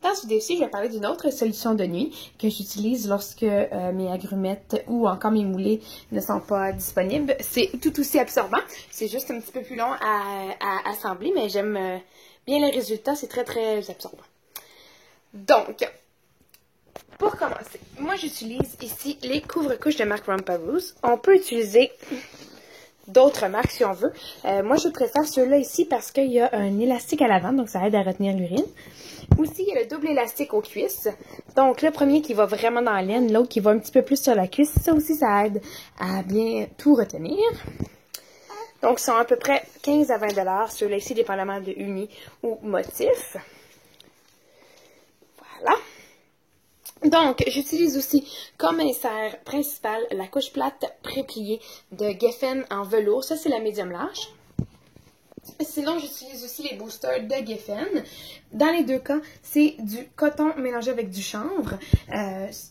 Dans cette vidéo-ci, je vais parler d'une autre solution de nuit que j'utilise lorsque mes agrumettes ou encore mes moulées ne sont pas disponibles. C'est tout aussi absorbant. C'est juste un petit peu plus long à assembler, mais j'aime bien le résultat. C'est très, très absorbant. Donc, pour commencer, moi j'utilise ici les couvre-couches de marque Ramparouse. On peut utiliser d'autres marques si on veut. Moi, je préfère ceux-là ici parce qu'il y a un élastique à l'avant, donc ça aide à retenir l'urine. Aussi, il y a le double élastique aux cuisses. Donc, le premier qui va vraiment dans la laine, l'autre qui va un petit peu plus sur la cuisse. Ça aussi, ça aide à bien tout retenir. Donc, ils sont à peu près 15 à 20 $. Ceux-là ici, dépendamment de uni ou motif. Voilà. Donc, j'utilise aussi comme insert principal la couche plate pré-pliée de Geffen en velours. Ça, c'est la médium large. Sinon, j'utilise aussi les boosters de Geffen. Dans les deux cas, c'est du coton mélangé avec du chanvre.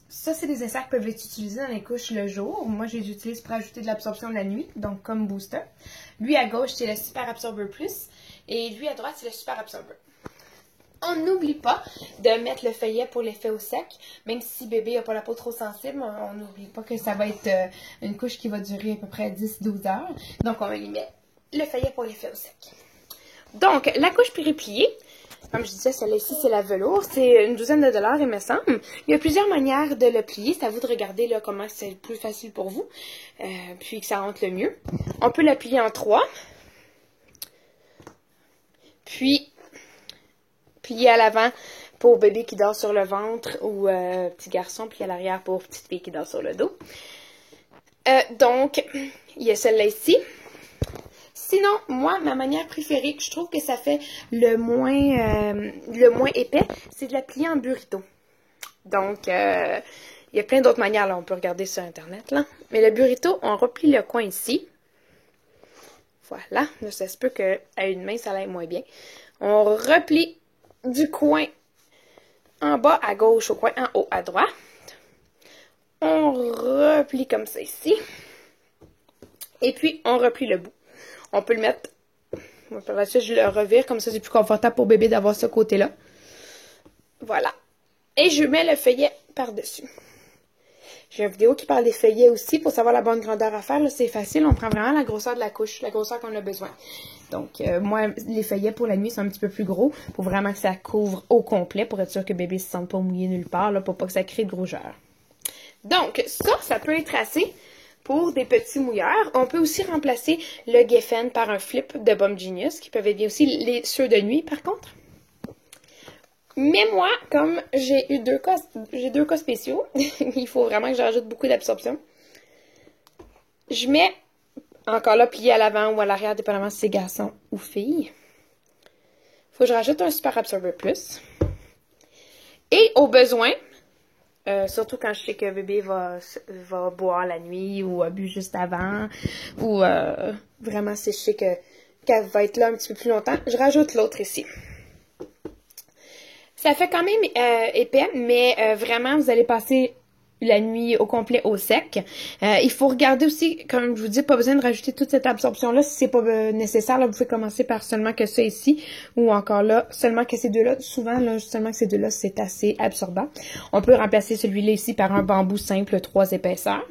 Ça, c'est des inserts qui peuvent être utilisés dans les couches le jour. Moi, je les utilise pour ajouter de l'absorption la nuit, donc comme booster. Lui, à gauche, c'est le Super Absorber Plus. Et lui, à droite, c'est le Super Absorber. On n'oublie pas de mettre le feuillet pour l'effet au sec. Même si bébé n'a pas la peau trop sensible, on n'oublie pas que ça va être une couche qui va durer à peu près 10-12 heures. Donc, on y met le feuillet pour l'effet au sec. Donc, la couche pré-pliée, comme je disais, celle-là ici, c'est la velours. C'est une douzaine de $, il me semble. Il y a plusieurs manières de le plier. C'est à vous de regarder là, comment c'est le plus facile pour vous. Puis que ça rentre le mieux. On peut la plier en 3. Puis, plier à l'avant pour bébé qui dort sur le ventre ou petit garçon. Puis à l'arrière pour petite fille qui dort sur le dos. Donc, il y a celle-là ici. Sinon, moi, ma manière préférée, je trouve que ça fait le moins épais, c'est de la plier en burrito. Donc, il y a plein d'autres manières, là, on peut regarder sur Internet, là. Mais le burrito, on replie le coin ici. Voilà, là, ça se peut qu'à une main, ça aille moins bien. On replie du coin en bas à gauche au coin en haut à droite. On replie comme ça ici. Et puis, on replie le bout. On peut le mettre, par la suite, je le revire, comme ça c'est plus confortable pour bébé d'avoir ce côté-là. Voilà. Et je mets le feuillet par-dessus. J'ai une vidéo qui parle des feuillets aussi, pour savoir la bonne grandeur à faire. Là, c'est facile, on prend vraiment la grosseur de la couche, la grosseur qu'on a besoin. Donc, moi, les feuillets pour la nuit sont un petit peu plus gros, pour vraiment que ça couvre au complet, pour être sûr que bébé ne se sente pas mouillé nulle part, là, pour pas que ça crée de rougeur. Donc, ça peut être assez pour des petits mouilleurs. On peut aussi remplacer le Geffen par un flip de Bomb Genius, qui peuvent être bien aussi ceux de nuit, par contre. Mais moi, comme j'ai deux cas spéciaux, il faut vraiment que j'ajoute beaucoup d'absorption. Je mets, encore là, plié à l'avant ou à l'arrière, dépendamment si c'est garçon ou fille. Il faut que je rajoute un Super Absorber Plus. Et au besoin, surtout quand je sais que bébé va boire la nuit ou a bu juste avant, ou vraiment si je sais qu'elle va être là un petit peu plus longtemps, je rajoute l'autre ici. Ça fait quand même épais, mais vraiment vous allez passer la nuit au complet au sec. Il faut regarder aussi, comme je vous dis, pas besoin de rajouter toute cette absorption-là si c'est pas nécessaire. Là, vous pouvez commencer par seulement que ça ici, ou encore là, seulement que ces deux-là. Souvent, là, seulement que ces deux-là, c'est assez absorbant. On peut remplacer celui-là ici par un bambou simple 3 épaisseurs,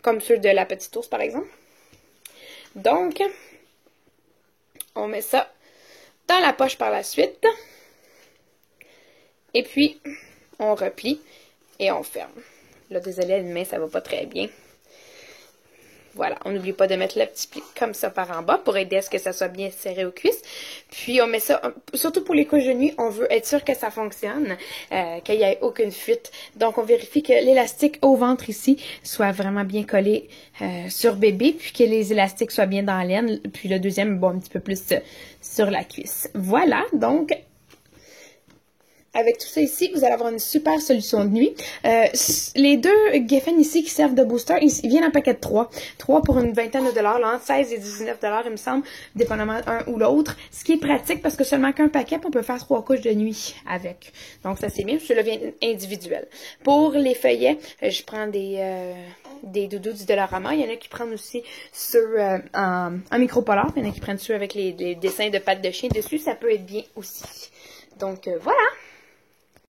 comme ceux de la petite ours, par exemple. Donc, on met ça dans la poche par la suite. Et puis, on replie et on ferme. Là, désolé, une main, ça va pas très bien. Voilà, on n'oublie pas de mettre le petit pli comme ça par en bas pour aider à ce que ça soit bien serré aux cuisses. Puis, on met ça, surtout pour les couches de nuit, on veut être sûr que ça fonctionne, qu'il n'y ait aucune fuite. Donc, on vérifie que l'élastique au ventre ici soit vraiment bien collé sur bébé, puis que les élastiques soient bien dans la laine. Puis, le deuxième, bon, un petit peu plus sur la cuisse. Voilà, donc avec tout ça ici, vous allez avoir une super solution de nuit. Les deux Geffen ici qui servent de booster, ils viennent en paquet de 3. 3 pour une vingtaine de $, là, entre 16 et 19 $, il me semble, dépendamment un ou l'autre. Ce qui est pratique parce que seulement qu'un paquet, on peut faire 3 couches de nuit avec. Donc ça c'est bien, celui-là vient individuel. Pour les feuillets, je prends des doudous du Dollarama. Il y en a qui prennent aussi ceux en micropolar. Il y en a qui prennent ceux avec les dessins de pattes de chien dessus. Ça peut être bien aussi. Donc voilà!